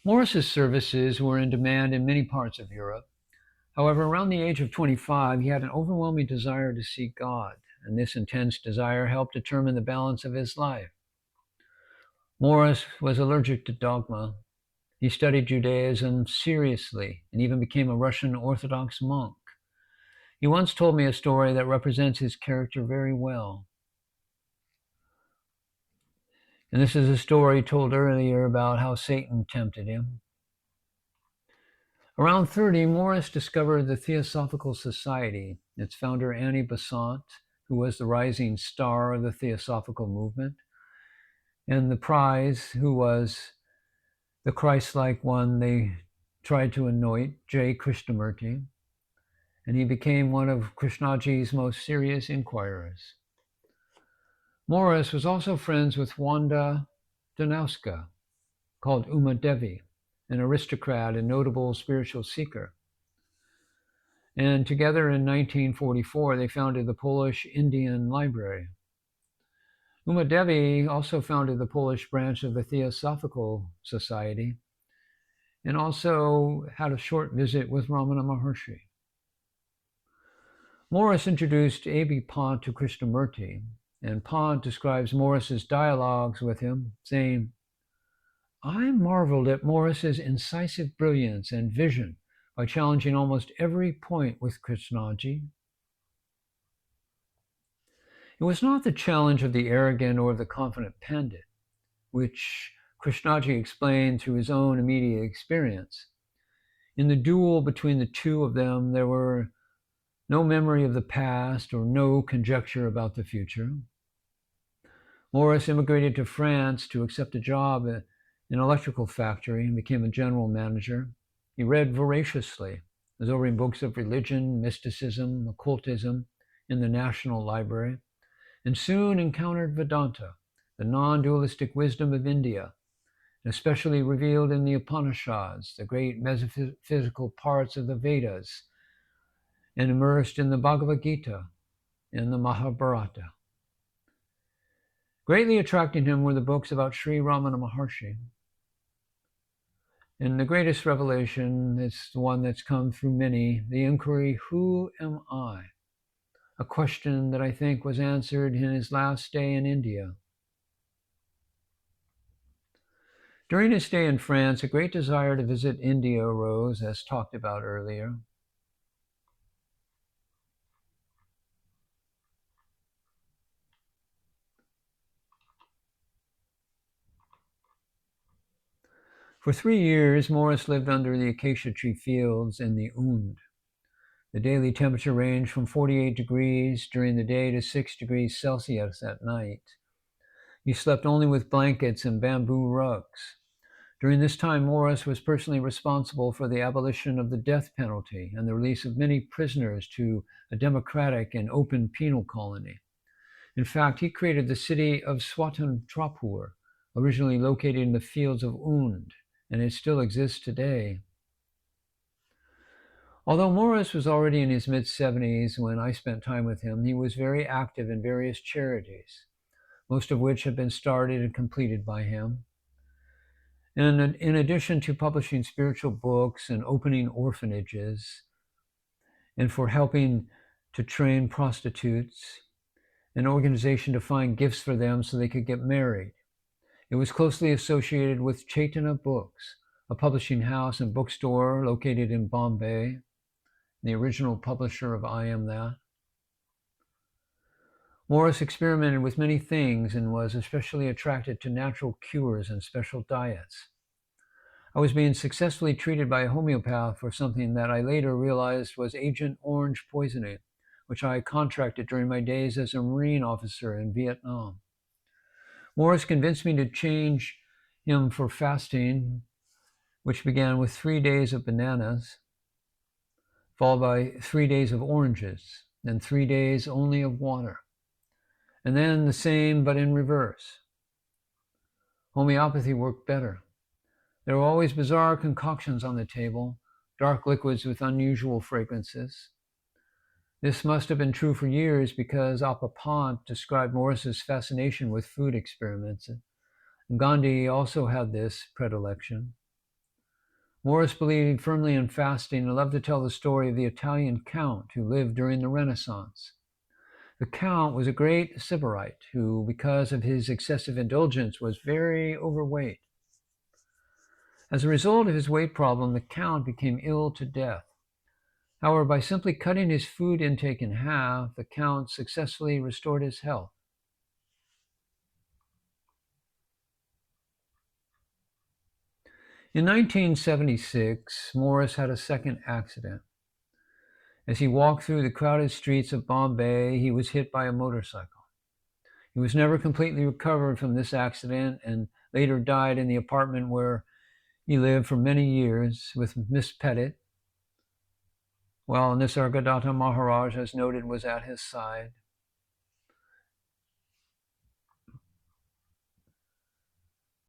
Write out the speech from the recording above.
Maurice's services were in demand in many parts of Europe. However, around the age of 25, he had an overwhelming desire to see God, and this intense desire helped determine the balance of his life. Maurice was allergic to dogma. He studied Judaism seriously and even became a Russian Orthodox monk. He once told me a story that represents his character very well. And this is a story told earlier about how Satan tempted him. Around 30, Maurice discovered the Theosophical Society. Its founder, Annie Besant, who was the rising star of the Theosophical movement, and the prize, who was the Christ-like one they tried to anoint, J. Krishnamurti, and he became one of Krishnaji's most serious inquirers. Maurice was also friends with Wanda Danowska, called Uma Devi, an aristocrat and notable spiritual seeker. And together in 1944, they founded the Polish Indian Library. Uma Devi also founded the Polish branch of the Theosophical Society and also had a short visit with Ramana Maharshi. Maurice introduced A.B. Pant to Krishnamurti, and Pant describes Maurice's dialogues with him, saying, "I marveled at Maurice's incisive brilliance and vision by challenging almost every point with Krishnaji. It was not the challenge of the arrogant or the confident pandit, which Krishnaji explained through his own immediate experience. In the duel between the two of them, there were no memory of the past or no conjecture about the future. Maurice immigrated to France to accept a job in an electrical factory and became a general manager. He read voraciously, absorbing books of religion, mysticism, occultism in the National Library, and soon encountered Vedanta, the non-dualistic wisdom of India, especially revealed in the Upanishads, the great metaphysical parts of the Vedas, and immersed in the Bhagavad Gita and the Mahabharata. Greatly attracting him were the books about Sri Ramana Maharshi. And the greatest revelation is the one that's come through many, the inquiry, who am I? A question that I think was answered in his last stay in India. During his stay in France, a great desire to visit India arose, as talked about earlier. For 3 years, Maurice lived under the acacia tree fields in the Und. The daily temperature ranged from 48 degrees during the day to 6 degrees Celsius at night. He slept only with blankets and bamboo rugs. During this time, Maurice was personally responsible for the abolition of the death penalty and the release of many prisoners to a democratic and open penal colony. In fact, he created the city of Swatantrapur, originally located in the fields of Und, and it still exists today. Although Maurice was already in his mid-70s when I spent time with him, he was very active in various charities, most of which have been started and completed by him. And in addition to publishing spiritual books and opening orphanages, and for helping to train prostitutes, an organization to find gifts for them so they could get married. It was closely associated with Chaitanya Books, a publishing house and bookstore located in Bombay, the original publisher of I Am That. Maurice experimented with many things and was especially attracted to natural cures and special diets. I was being successfully treated by a homeopath for something that I later realized was Agent Orange poisoning, which I contracted during my days as a Marine officer in Vietnam. Maurice convinced me to change him for fasting, which began with 3 days of bananas, followed by 3 days of oranges, then 3 days only of water, and then the same but in reverse. Homeopathy worked better. There were always bizarre concoctions on the table, dark liquids with unusual fragrances. This must have been true for years because Appa Pant described Maurice's fascination with food experiments. Gandhi also had this predilection. Maurice believed firmly in fasting and loved to tell the story of the Italian count who lived during the Renaissance. The count was a great sybarite who, because of his excessive indulgence, was very overweight. As a result of his weight problem, the count became ill to death. However, by simply cutting his food intake in half, the count successfully restored his health. In 1976, Maurice had a second accident. As he walked through the crowded streets of Bombay, he was hit by a motorcycle. He was never completely recovered from this accident and later died in the apartment where he lived for many years with Miss Pettit, while Nisargadatta Maharaj, as noted, was at his side.